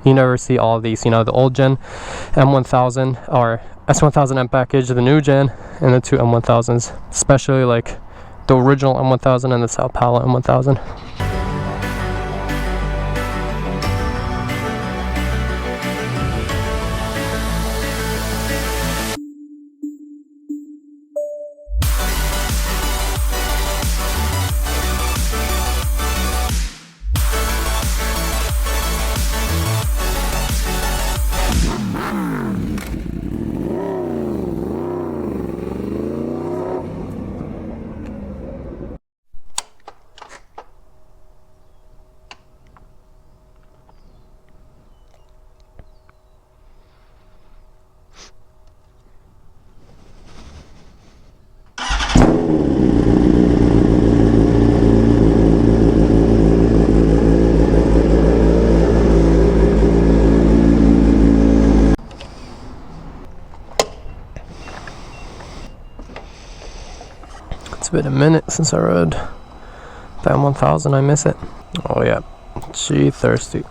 You never see all of these, you know, the old gen M1000 or S1000M package, the new gen, and the two M1000s, especially like the original M1000 and the Sao Paulo M1000. It's been a minute since I rode that M1000. I miss it. Oh yeah, gee, thirsty.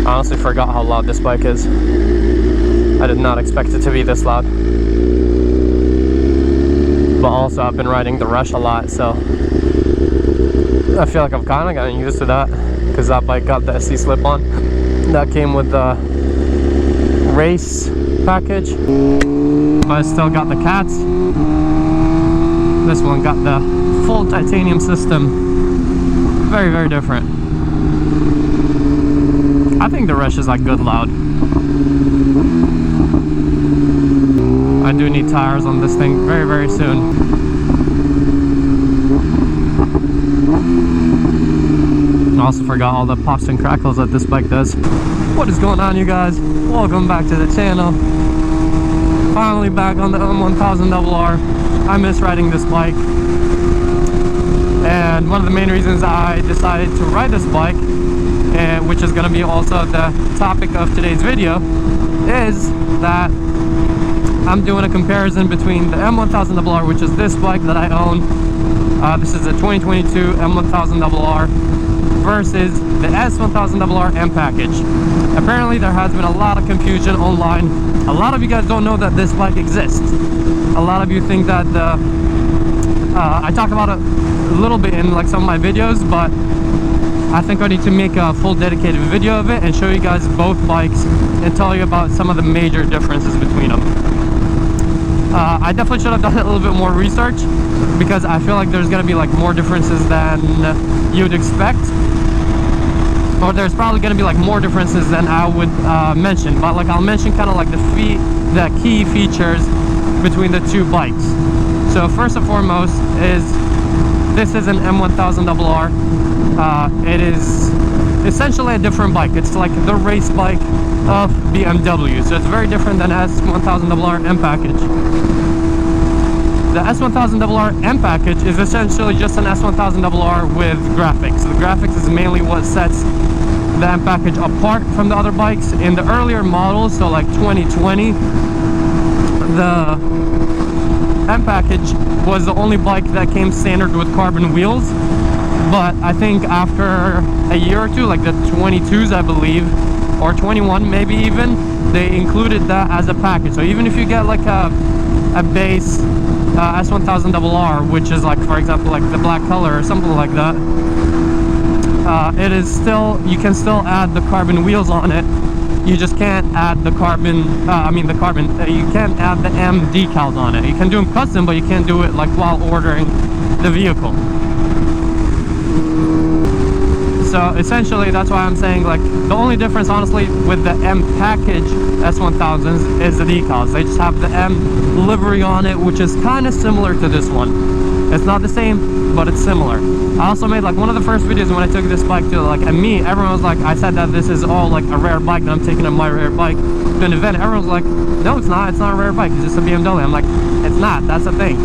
I honestly forgot how loud this bike is. I did not expect it to be this loud. But also I've been riding the Rush a lot, so I feel like I've kind of gotten used to that, because that bike got the SC slip-on that came with the race package. But I still got the cats. This one got the full titanium system. Very, very different. I think the Rush is like good loud. I do need tires on this thing very, very soon. I also forgot all the pops and crackles that this bike does. What is going on, you guys? Welcome back to the channel. Finally back on the M1000RR. I miss riding this bike, and one of the main reasons I decided to ride this bike, and which is going to be also the topic of today's video, is that I'm doing a comparison between the M1000RR, which is this bike that I own. This is a 2022 M1000RR versus the S1000RR M package. Apparently there has been a lot of confusion online. A lot of you guys don't know that this bike exists. A lot of you think that I talk about it a little bit in like some of my videos, but I think I need to make a full dedicated video of it and show you guys both bikes and tell you about some of the major differences between them. I definitely should have done a little bit more research, because I feel like there's going to be like more differences than you'd expect, or there's probably going to be like more differences than I would mention, but like I'll mention kind of like the key features between the two bikes. So first and foremost is this is an M1000RR. It is essentially a different bike. It's like the race bike of BMW, so it's very different than S1000RR M package. The S1000RR M package is essentially just an S1000RR with graphics. So the graphics is mainly what sets the M package apart from the other bikes. In the earlier models, so like 2020, the M package was the only bike that came standard with carbon wheels. But I think after a year or two, like the 22s I believe, or 21 maybe even, they included that as a package. So even if you get like a base S1000RR, which is like, for example, like the black color or something like that, it is still, you can still add the carbon wheels on it. You just can't add the carbon, you can't add the M decals on it. You can do them custom, but you can't do it like while ordering the vehicle. So essentially that's why I'm saying like the only difference honestly with the M package S1000s is the decals. They just have the M livery on it, which is kind of similar to this one. It's not the same, but it's similar. I also made like one of the first videos when I took this bike to like everyone was like, I said that this is all like a rare bike, that I'm taking my rare bike to an event. Everyone was like, no, it's not a rare bike, it's just a BMW. I'm like, it's not, that's the thing.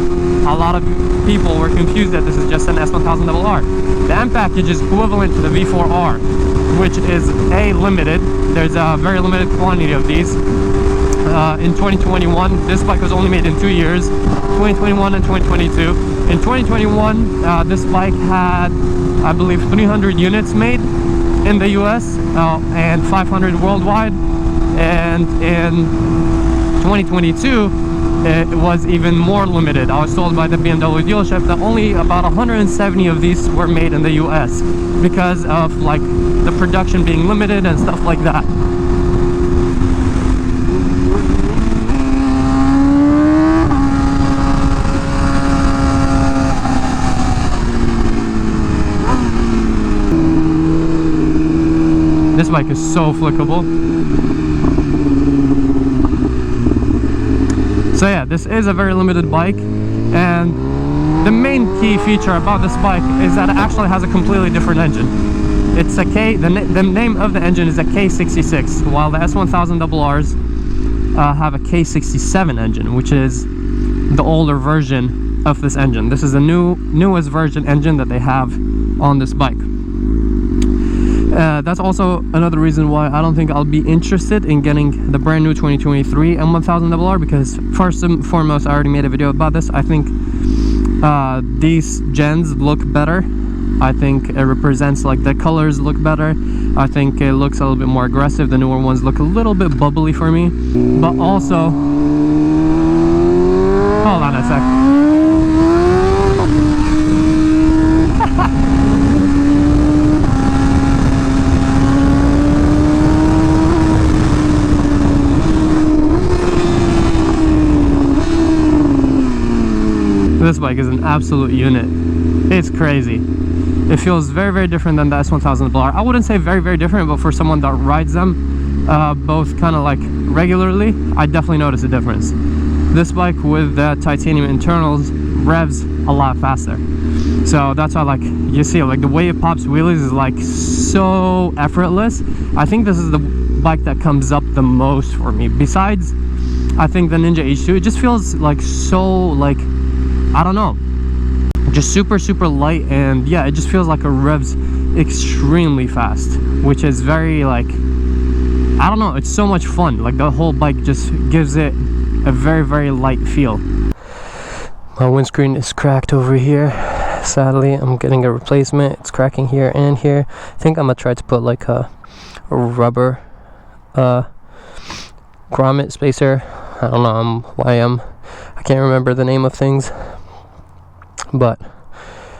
A lot of people were confused that this is just an S1000RR. The M package is equivalent to the V4R, which is a limited. There's a very limited quantity of these. In 2021, this bike was only made in 2 years, 2021 and 2022. In 2021, this bike had, I believe, 300 units made in the US and 500 worldwide. And in 2022, it was even more limited. I was told by the BMW dealership that only about 170 of these were made in the US because of like the production being limited and stuff like that. This bike is so flickable. So yeah, this is a very limited bike, and the main key feature about this bike is that it actually has a completely different engine. It's a the name of the engine is a K66, while the S1000RRs have a K67 engine, which is the older version of this engine. This is the newest version engine that they have on this bike. That's also another reason why I don't think I'll be interested in getting the brand new 2023 M1000RR, because first and foremost, I already made a video about this. I think these gens look better. I think it represents, like, the colors look better. I think it looks a little bit more aggressive. The newer ones look a little bit bubbly for me. But also, hold on a sec. This bike is an absolute unit. It's crazy. It feels very, very different than the S1000RR. I wouldn't say very, very different, but for someone that rides them both kind of like regularly, I definitely notice a difference. This bike with the titanium internals revs a lot faster. So that's why, like, you see, like, the way it pops wheelies is like so effortless. I think this is the bike that comes up the most for me. Besides, I think the Ninja H2, it just feels like so, like, I don't know, just super, super light, and yeah, it just feels like it revs extremely fast, which is very, like, I don't know, it's so much fun. Like, the whole bike just gives it a very, very light feel. My windscreen is cracked over here. Sadly, I'm getting a replacement. It's cracking here and here. I think I'm gonna try to put like a rubber grommet spacer. I don't know, I can't remember the name of things. But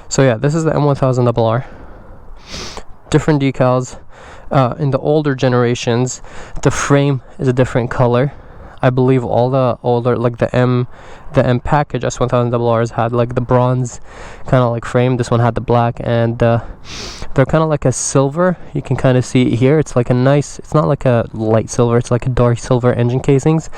so yeah, this is the M1000RR. Different decals. In the older generations, the frame is a different color. I believe all the older, like the M package S1000RRs had like the bronze kind of like frame. This one had the black, and they're kind of like a silver. You can kind of see it here. It's like a nice, it's not like a light silver, it's like a dark silver engine casings.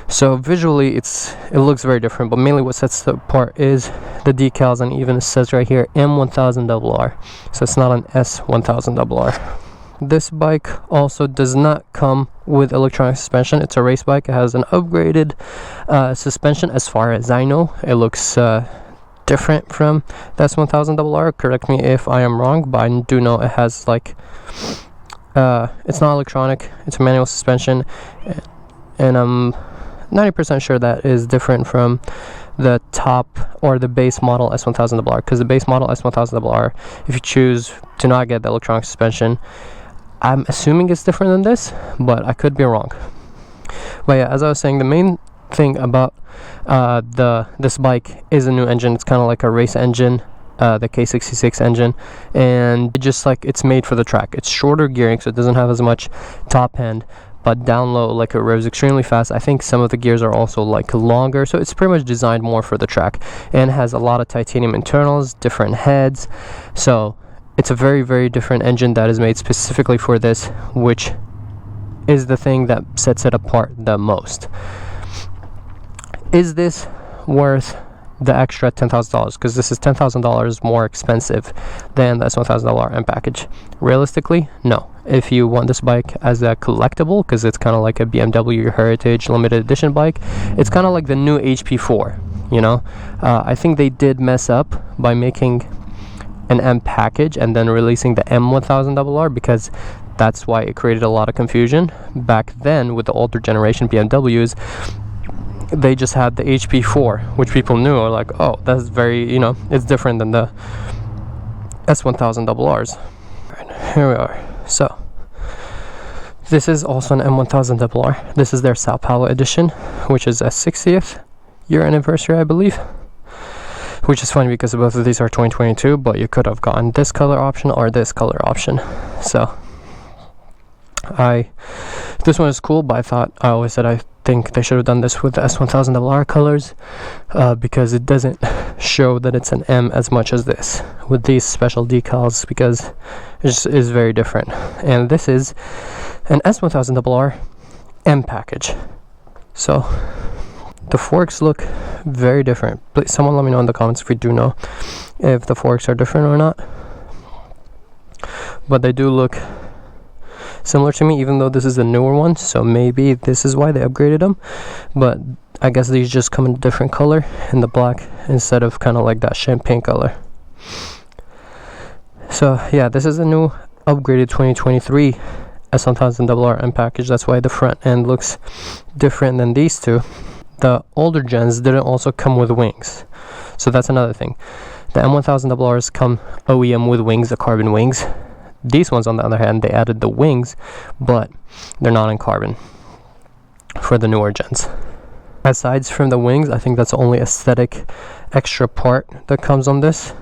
So visually it looks very different, but mainly what sets it apart is the decals, and even it says right here M1000RR, so it's not an S1000RR. This bike also does not come with electronic suspension. It's a race bike. It has an upgraded suspension, as far as I know. It looks different from the S1000RR. Correct me if I am wrong, but I do know it has, like, it's not electronic. It's a manual suspension, and I'm 90% sure that is different from the top or the base model S1000RR, because the base model S1000RR, if you choose to not get the electronic suspension, I'm assuming it's different than this, but I could be wrong. But yeah, as I was saying, the main thing about this bike is a new engine. It's kind of like a race engine, the K66 engine, and just like it's made for the track. It's shorter gearing, so it doesn't have as much top end, but down low, like, it revs extremely fast. I think some of the gears are also like longer, so it's pretty much designed more for the track, and has a lot of titanium internals, different heads. So it's a very, very different engine that is made specifically for this, which is the thing that sets it apart the most. Is this worth the extra $10,000? Because this is $10,000 more expensive than the S1000RR M package. Realistically, no. If you want this bike as a collectible, because it's kind of like a BMW Heritage limited edition bike, it's kind of like the new HP4, you know. I think they did mess up by making an M package and then releasing the M1000RR, because that's why it created a lot of confusion back then with the older generation BMWs. they just had the HP4, which people knew are like, oh, that's very, you know, it's different than the S1000RRs. Right, here we are. So this is also an M1000RR. This is their Sao Paulo edition, which is a 60th year anniversary, I believe. Which is funny because both of these are 2022, but you could have gotten this color option or this color option. So this one is cool, but I always said I think they should have done this with the S1000RR colors, because it doesn't show that it's an M as much as this with these special decals, because it just is very different. And this is an S1000RR M package. So the forks look very different. Please, someone let me know in the comments if you do know if the forks are different or not. But they do look similar to me, even though this is a newer one, so maybe this is why they upgraded them. But I guess these just come in a different color, in the black, instead of kind of like that champagne color. So yeah, this is a new upgraded 2023 S1000RR M package. That's why the front end looks different than these two. The older gens didn't also come with wings, so that's another thing. The M1000RRs come OEM with wings, the carbon wings. These ones, on the other hand, they added the wings, but they're not in carbon for the newer gens. Aside from the wings, I think that's the only aesthetic extra part that comes on this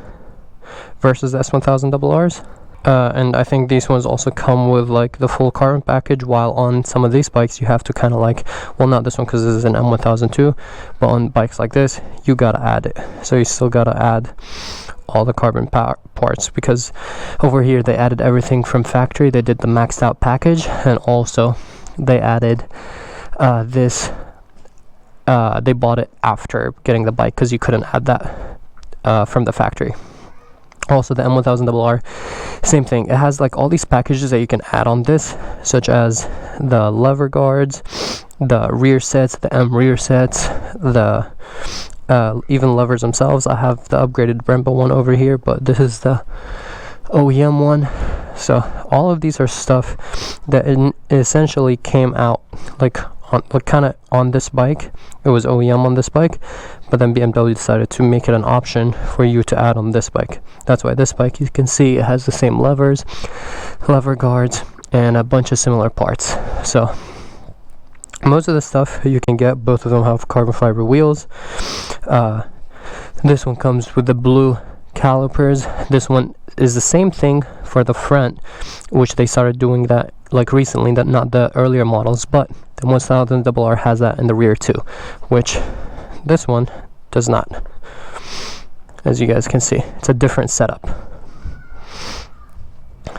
versus the S1000RRs. And I think these ones also come with like the full carbon package, while on some of these bikes you have to kind of like, well, not this one because this is an M1002, but on bikes like this you gotta add it. So you still gotta add all the carbon parts, because over here they added everything from factory. They did the maxed out package, and also they added this. They bought it after getting the bike because you couldn't add that from the factory. Also, the M1000RR, same thing. It has like all these packages that you can add on this, such as the lever guards, the rear sets, the M rear sets, the even levers themselves. I have the upgraded Brembo one over here, but this is the OEM one. So all of these are stuff that essentially came out like kind of on this bike. It was OEM on this bike, but then BMW decided to make it an option for you to add on this bike. That's why this bike, you can see it has the same levers, lever guards, and a bunch of similar parts. So most of the stuff you can get. Both of them have carbon fiber wheels. This one comes with the blue calipers. This one is the same thing for the front, which they started doing that like recently, that not the earlier models, but the 1000RR has that in the rear too, which this one does not. As you guys can see, it's a different setup.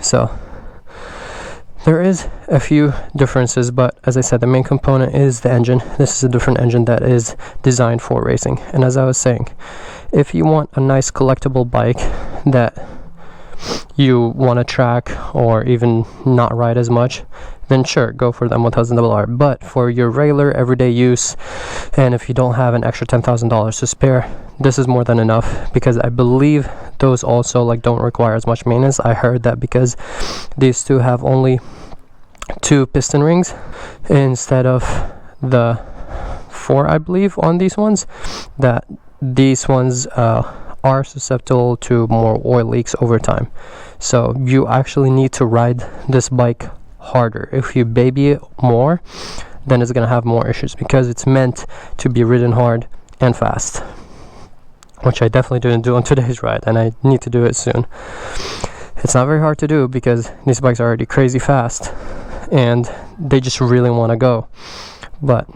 So there is a few differences, but as I said, the main component is the engine. This is a different engine that is designed for racing. And as I was saying, if you want a nice collectible bike that you want to track or even not ride as much, then sure, go for the M1000RR. But for your regular everyday use, and if you don't have an extra $10,000 to spare, this is more than enough, because I believe those also like don't require as much maintenance. I heard that because these two have only 2 piston rings instead of the 4, I believe, on these ones, that these ones are susceptible to more oil leaks over time. So you actually need to ride this bike harder. If you baby it more, then it's gonna have more issues, because it's meant to be ridden hard and fast, which I definitely didn't do on today's ride, and I need to do it soon. It's not very hard to do because these bikes are already crazy fast and they just really want to go, but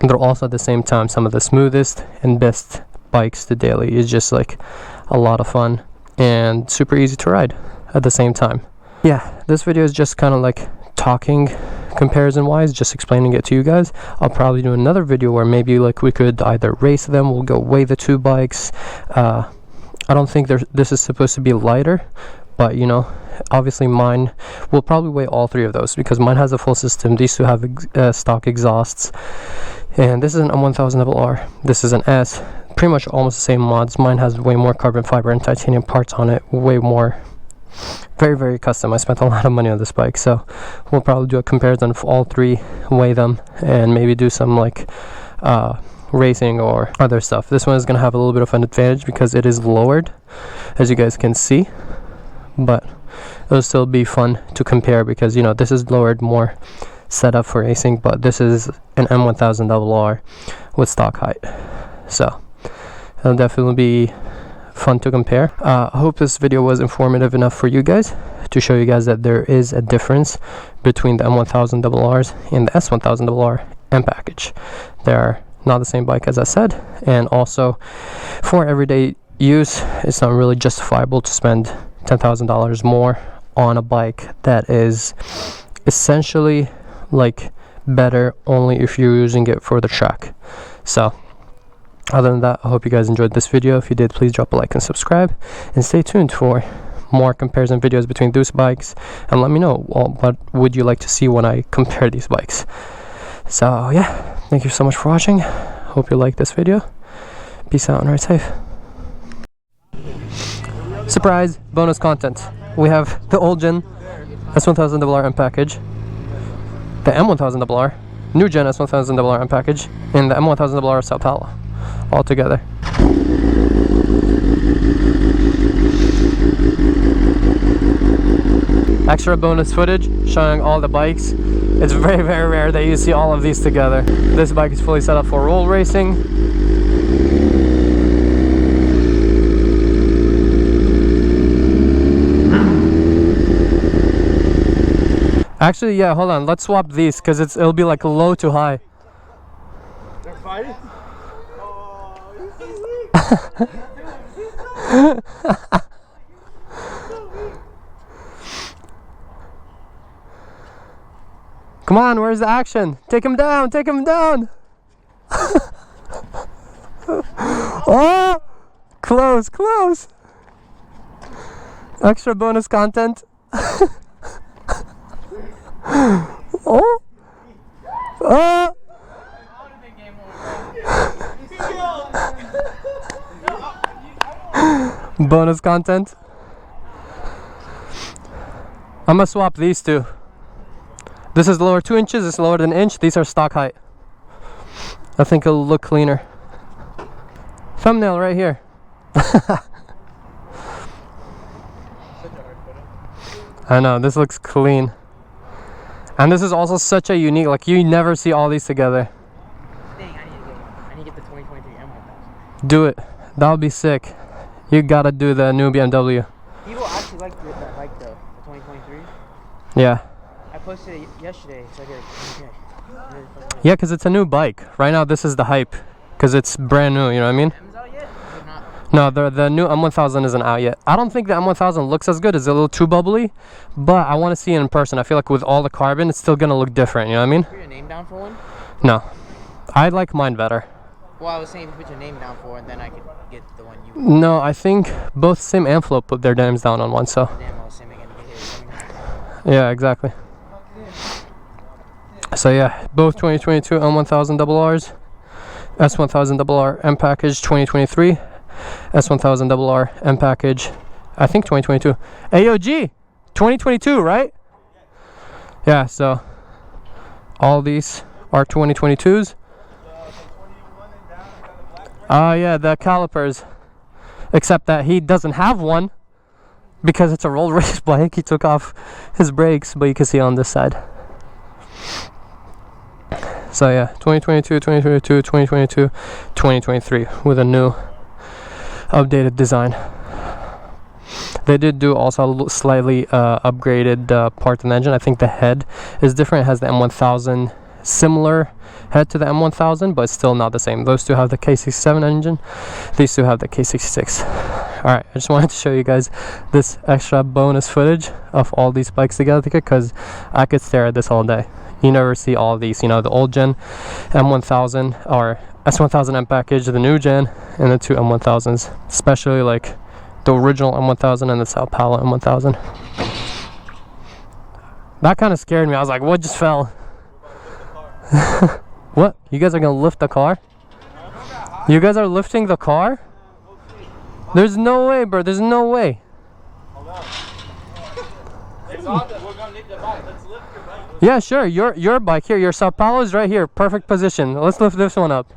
they're also at the same time some of the smoothest and best bikes to daily. It's just like a lot of fun and super easy to ride at the same time. Yeah, this video is just kind of like talking comparison wise, just explaining it to you guys. I'll probably do another video where maybe like we could either race them, we'll go weigh the 2 bikes. I don't think this is supposed to be lighter, but you know, obviously mine will probably weigh all 3 of those, because mine has a full system. These 2 have stock exhausts, and this is an M1000RR. This is an S, pretty much almost the same mods. Mine has way more carbon fiber and titanium parts on it, way more, very, very custom. I spent a lot of money on this bike, so we'll probably do a comparison of all 3, weigh them, and maybe do some like racing or other stuff. This one is going to have a little bit of an advantage because it is lowered, as you guys can see, but it'll still be fun to compare because, you know, this is lowered, more set up for racing, but this is an M1000RR with stock height, so it'll definitely be fun to compare. I hope this video was informative enough for you guys to show you guys that there is a difference between the M1000RRs and the S1000RR M package. They are not the same bike, as I said, and also for everyday use it's not really justifiable to spend $10,000 more on a bike that is essentially like better only if you're using it for the track. So other than that, I hope you guys enjoyed this video. If you did, please drop a like and subscribe, and stay tuned for more comparison videos between those bikes, and let me know what would you like to see when I compare these bikes. So yeah, thank you so much for watching. Hope you like this video. Peace out and ride safe. Surprise bonus content. We have the old gen S1000RR M package, the M1000RR new gen S1000RR M package, and the M1000RR Sao Paulo all together. Extra bonus footage showing all the bikes. It's very rare that you see all of these together. This bike is fully set up for roll racing. Actually, yeah, hold on, let's swap these because it'll be like low to high. They're fighting? Come on, where's the action? Take him down, take him down! Oh! Close, close! Extra bonus content. Oh! Oh! Bonus content. I'm gonna swap these two. This is lower 2 inches, it's lower than an inch. These are stock height. I think it'll look cleaner. Thumbnail right here. I know, this looks clean. And this is also such a unique, like you never see all these together. Dang, I need to get the 2023 M1000. Do it. That would be sick. You gotta do the new BMW. People actually like that bike though, the 2023. Yeah. I posted it yesterday, so I did. Okay. Yeah, because it's a new bike. Right now this is the hype. Because it's brand new, you know what I mean? M's out yet? Or not? No, the new M1000 isn't out yet. I don't think the M1000 looks as good. It's a little too bubbly. But I want to see it in person. I feel like with all the carbon, it's still going to look different, you know what I mean? Put your name down for one? No. I like mine better. Well, I was saying put your name down for one, then I could get the one you... No, I think both Sim and Flo put their names down on one, so... Damn, I was Sim again to get his. Yeah, exactly. So yeah, both 2022 M1000RRs, S1000RR M package 2023, S1000RR M package, I think 2022. AOG 2022, right? Yeah, so all these are 2022s. Yeah, the calipers, except that he doesn't have one because it's a roll race bike. He took off his brakes, but you can see on this side. So yeah, 2022, 2022, 2022, 2023 with a new updated design. They did do also a slightly upgraded part and engine. I think the head is different. It has the M1000, similar head to the M1000, but still not the same. Those two have the K67 engine. These two have the K66. Alright, I just wanted to show you guys this extra bonus footage of all these bikes together because I could stare at this all day. You never see all of these, you know, the old gen M1000 or S1000 M package, the new gen, and the two M1000s, especially like the original M1000 and the Sao Paulo M1000. That kind of scared me. I was like, what just fell? What? You guys are gonna lift the car? You guys are lifting the car? There's no way, bro. There's no way. We're gonna need the bike. Let's lift your bike. Yeah, sure. Your bike here. Your Sao Paulo's right here. Perfect position. Let's lift this one up.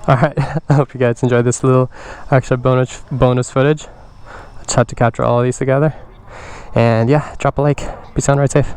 All right. I hope you guys enjoyed this little extra bonus footage. I just had to capture all of these together. And yeah, drop a like. Peace out, ride safe.